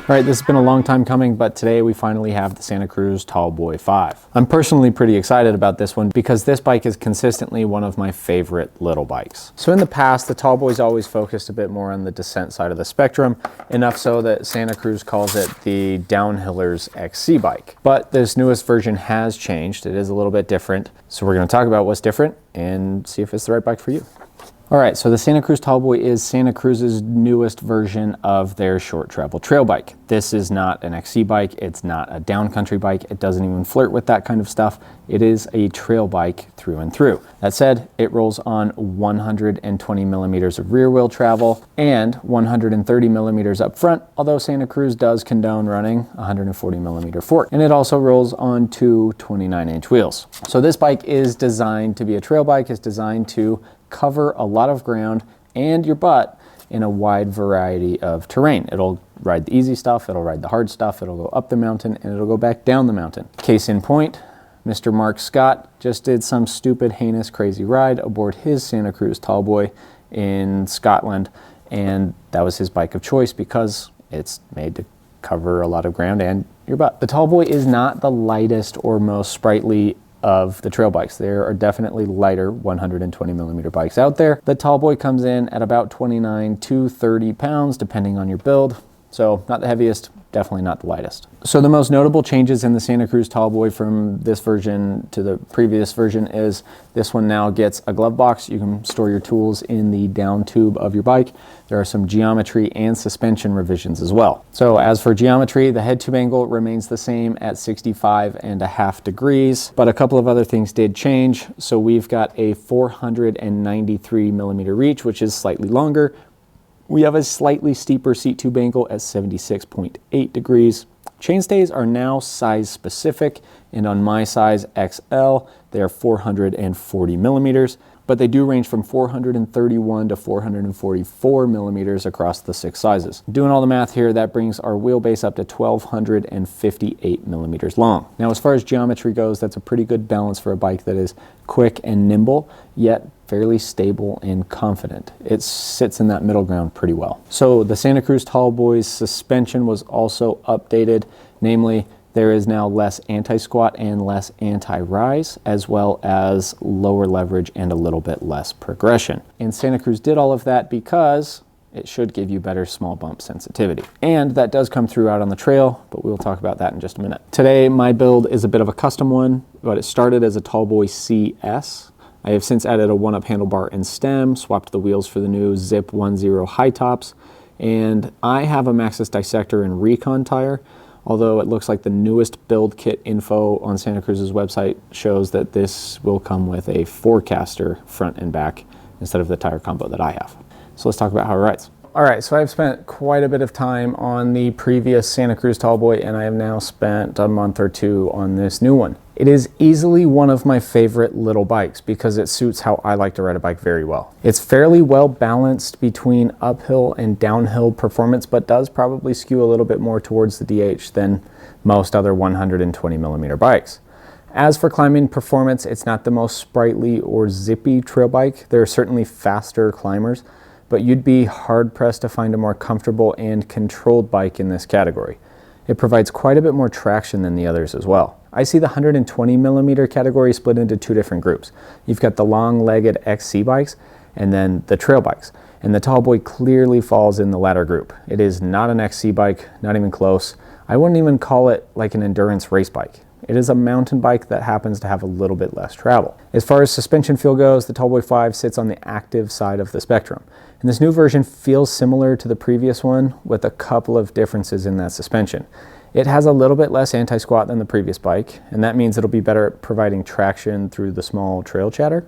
All right, this has been a long time coming, but today we finally have the Santa Cruz Tallboy 5. I'm personally pretty excited about this one because this bike is consistently one of my favorite little bikes. So in the past, the Tallboy's always focused a bit more on the descent side of the spectrum, enough so that Santa Cruz calls it the Downhiller's XC bike. But this newest version has changed. It is a little bit different. So we're going to talk about what's different and see if it's the right bike for you. All right, so the Santa Cruz Tallboy is Santa Cruz's newest version of their short travel trail bike. This is not an XC bike, it's not a downcountry bike, it doesn't even flirt with that kind of stuff. It is a trail bike through and through. That said, it rolls on 120 millimeters of rear wheel travel and 130 millimeters up front, although Santa Cruz does condone running 140 millimeter fork. And it also rolls on two 29-inch wheels. So this bike is designed to be a trail bike, it's designed to cover a lot of ground and your butt in a wide variety of terrain. It'll ride the easy stuff, it'll ride the hard stuff, it'll go up the mountain, and it'll go back down the mountain. Case in point, Mr. Mark Scott just did some stupid, heinous, crazy ride aboard his Santa Cruz Tallboy in Scotland, and that was his bike of choice because it's made to cover a lot of ground and your butt. The Tallboy is not the lightest or most sprightly of the trail bikes. There are definitely lighter 120 millimeter bikes out there. The Tallboy comes in at about 29 to 30 pounds depending on your build. So not the heaviest, definitely not the lightest. So the most notable changes in the Santa Cruz Tallboy from this version to the previous version is this one now gets a glove box. You can store your tools in the down tube of your bike. There are some geometry and suspension revisions as well. So as for geometry, the head tube angle remains the same at 65.5 degrees, but a couple of other things did change. So we've got a 493 millimeter reach, which is slightly longer. We have a slightly steeper seat tube angle at 76.8 degrees. Chainstays are now size specific, and on my size XL, they are 440 millimeters, but they do range from 431 to 444 millimeters across the 6 sizes. Doing all the math here, that brings our wheelbase up to 1,258 millimeters long. Now, as far as geometry goes, that's a pretty good balance for a bike that is quick and nimble, yet fairly stable and confident. It sits in that middle ground pretty well. So the Santa Cruz Tallboy's suspension was also updated, namely there is now less anti-squat and less anti-rise, as well as lower leverage and a little bit less progression. And Santa Cruz did all of that because it should give you better small bump sensitivity. And that does come through out on the trail, but we'll talk about that in just a minute. Today, my build is a bit of a custom one, but it started as a Tallboy CS. I have since added a one-up handlebar and stem, swapped the wheels for the new Zip 10 high tops, and I have a Maxxis Dissector and Recon tire, although it looks like the newest build kit info on Santa Cruz's website shows that this will come with a Forecaster front and back instead of the tire combo that I have. So let's talk about how it rides. All right, so I've spent quite a bit of time on the previous Santa Cruz Tallboy, and I have now spent a month or two on this new one. It is easily one of my favorite little bikes because it suits how I like to ride a bike very well. It's fairly well balanced between uphill and downhill performance, but does probably skew a little bit more towards the DH than most other 120 millimeter bikes. As for climbing performance, it's not the most sprightly or zippy trail bike. There are certainly faster climbers, but you'd be hard-pressed to find a more comfortable and controlled bike in this category. It provides quite a bit more traction than the others as well. I see the 120 millimeter category split into two different groups. You've got the long-legged XC bikes and then the trail bikes. And the Tallboy clearly falls in the latter group. It is not an XC bike, not even close. I wouldn't even call it like an endurance race bike. It is a mountain bike that happens to have a little bit less travel. As far as suspension feel goes, the Tallboy 5 sits on the active side of the spectrum. And this new version feels similar to the previous one with a couple of differences in that suspension. It has a little bit less anti-squat than the previous bike, and that means it'll be better at providing traction through the small trail chatter.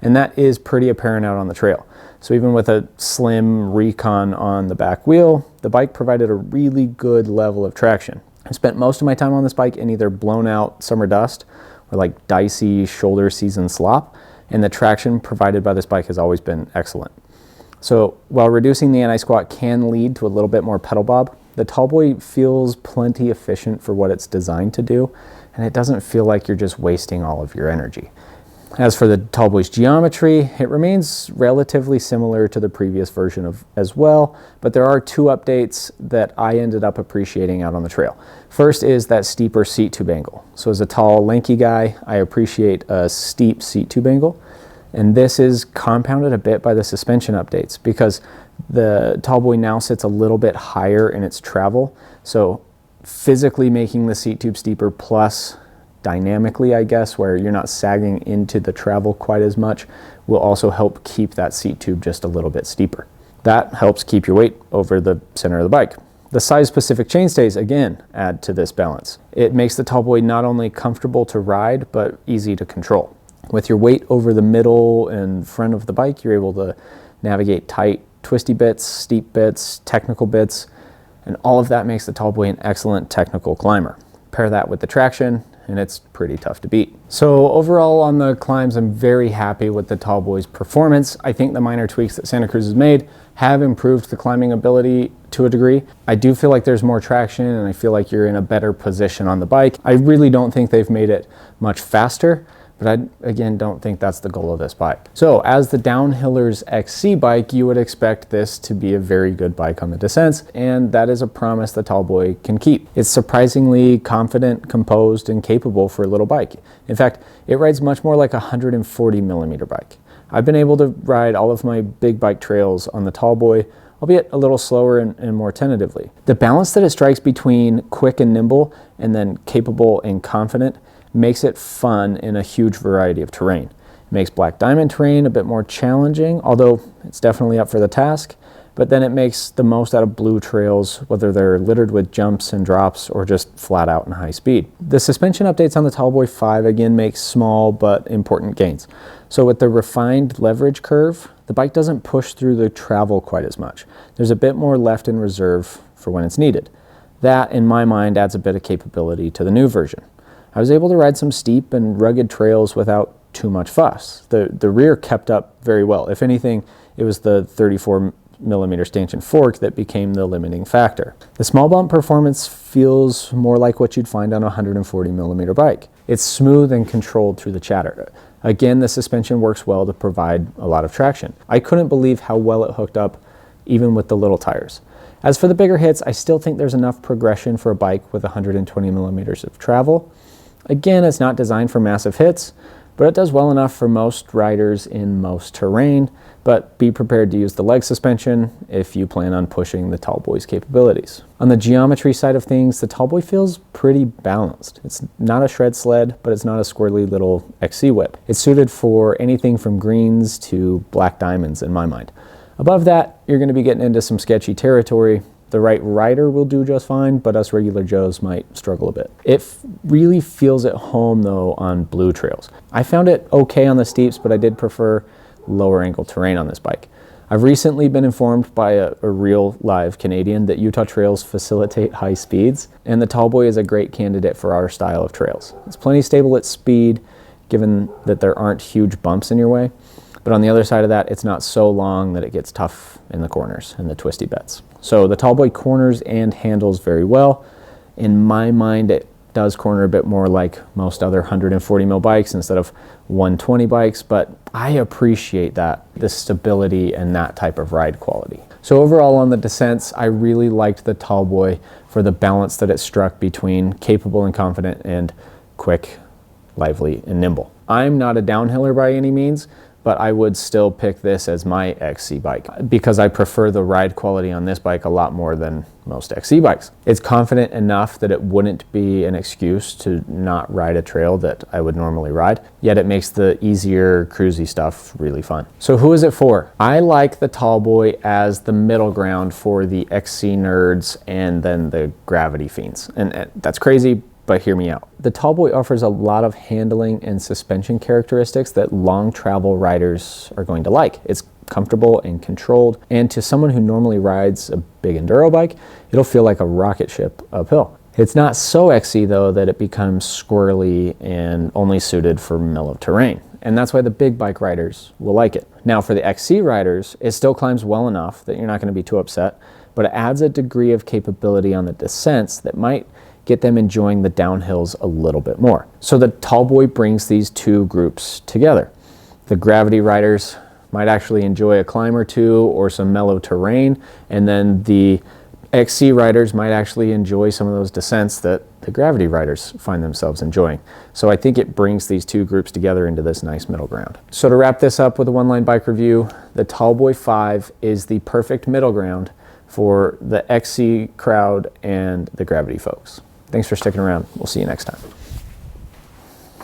And that is pretty apparent out on the trail. So even with a slim Recon on the back wheel, the bike provided a really good level of traction. I spent most of my time on this bike in either blown out summer dust or like dicey shoulder season slop, and the traction provided by this bike has always been excellent. So while reducing the anti-squat can lead to a little bit more pedal bob, the Tallboy feels plenty efficient for what it's designed to do, and it doesn't feel like you're just wasting all of your energy. As for the Tallboy's geometry, it remains relatively similar to the previous version as well, but there are two updates that I ended up appreciating out on the trail. First is that steeper seat tube angle. So as a tall, lanky guy, I appreciate a steep seat tube angle. And this is compounded a bit by the suspension updates because the Tallboy now sits a little bit higher in its travel. So physically making the seat tube steeper plus dynamically, I guess, where you're not sagging into the travel quite as much, will also help keep that seat tube just a little bit steeper. That helps keep your weight over the center of the bike. The size-specific chainstays, again, add to this balance. It makes the Tallboy not only comfortable to ride, but easy to control. With your weight over the middle and front of the bike, you're able to navigate tight, twisty bits, steep bits, technical bits, and all of that makes the Tallboy an excellent technical climber. Pair that with the traction, and it's pretty tough to beat. So overall on the climbs, I'm very happy with the Tallboy's performance. I think the minor tweaks that Santa Cruz has made have improved the climbing ability to a degree. I do feel like there's more traction and I feel like you're in a better position on the bike. I really don't think they've made it much faster, but I, again, don't think that's the goal of this bike. So as the Downhiller's XC bike, you would expect this to be a very good bike on the descents, and that is a promise the Tallboy can keep. It's surprisingly confident, composed, and capable for a little bike. In fact, it rides much more like a 140 millimeter bike. I've been able to ride all of my big bike trails on the Tallboy, albeit a little slower and more tentatively. The balance that it strikes between quick and nimble and then capable and confident makes it fun in a huge variety of terrain. It makes black diamond terrain a bit more challenging, although it's definitely up for the task, but then it makes the most out of blue trails, whether they're littered with jumps and drops or just flat out in high speed. The suspension updates on the Tallboy 5 again make small but important gains. So with the refined leverage curve, the bike doesn't push through the travel quite as much. There's a bit more left in reserve for when it's needed. That, in my mind, adds a bit of capability to the new version. I was able to ride some steep and rugged trails without too much fuss. The rear kept up very well. If anything, it was the 34 millimeter stanchion fork that became the limiting factor. The small bump performance feels more like what you'd find on a 140 millimeter bike. It's smooth and controlled through the chatter. Again, the suspension works well to provide a lot of traction. I couldn't believe how well it hooked up even with the little tires. As for the bigger hits, I still think there's enough progression for a bike with 120 millimeters of travel. Again, it's not designed for massive hits, but it does well enough for most riders in most terrain, but be prepared to use the leg suspension if you plan on pushing the Tallboy's capabilities. On the geometry side of things, the Tallboy feels pretty balanced. It's not a shred sled, but it's not a squirrely little XC whip. It's suited for anything from greens to black diamonds in my mind. Above that, you're going to be getting into some sketchy territory. The right rider will do just fine, but us regular Joes might struggle a bit. It really feels at home though on blue trails. I found it okay on the steeps, but I did prefer lower angle terrain on this bike. I've recently been informed by a real live Canadian that Utah trails facilitate high speeds, and the Tallboy is a great candidate for our style of trails. It's plenty stable at speed, given that there aren't huge bumps in your way. But on the other side of that, it's not so long that it gets tough in the corners and the twisty bits. So the Tallboy corners and handles very well. In my mind, it does corner a bit more like most other 140 mil bikes instead of 120 bikes, but I appreciate that, the stability and that type of ride quality. So overall on the descents, I really liked the Tallboy for the balance that it struck between capable and confident and quick, lively, and nimble. I'm not a downhiller by any means, but I would still pick this as my XC bike because I prefer the ride quality on this bike a lot more than most XC bikes. It's confident enough that it wouldn't be an excuse to not ride a trail that I would normally ride, yet it makes the easier cruisy stuff really fun. So who is it for? I like the Tallboy as the middle ground for the XC nerds and then the gravity fiends. And that's crazy, but hear me out. The Tallboy offers a lot of handling and suspension characteristics that long travel riders are going to like. It's comfortable and controlled, and to someone who normally rides a big enduro bike, it'll feel like a rocket ship uphill. It's not so XC though that it becomes squirrely and only suited for mellow terrain, and that's why the big bike riders will like it. Now for the XC riders, it still climbs well enough that you're not going to be too upset, but it adds a degree of capability on the descents that might get them enjoying the downhills a little bit more. So the Tallboy brings these two groups together. The gravity riders might actually enjoy a climb or two or some mellow terrain, and then the XC riders might actually enjoy some of those descents that the gravity riders find themselves enjoying. So I think it brings these two groups together into this nice middle ground. So to wrap this up with a one-line bike review, the Tallboy 5 is the perfect middle ground for the XC crowd and the gravity folks. Thanks for sticking around. We'll see you next time.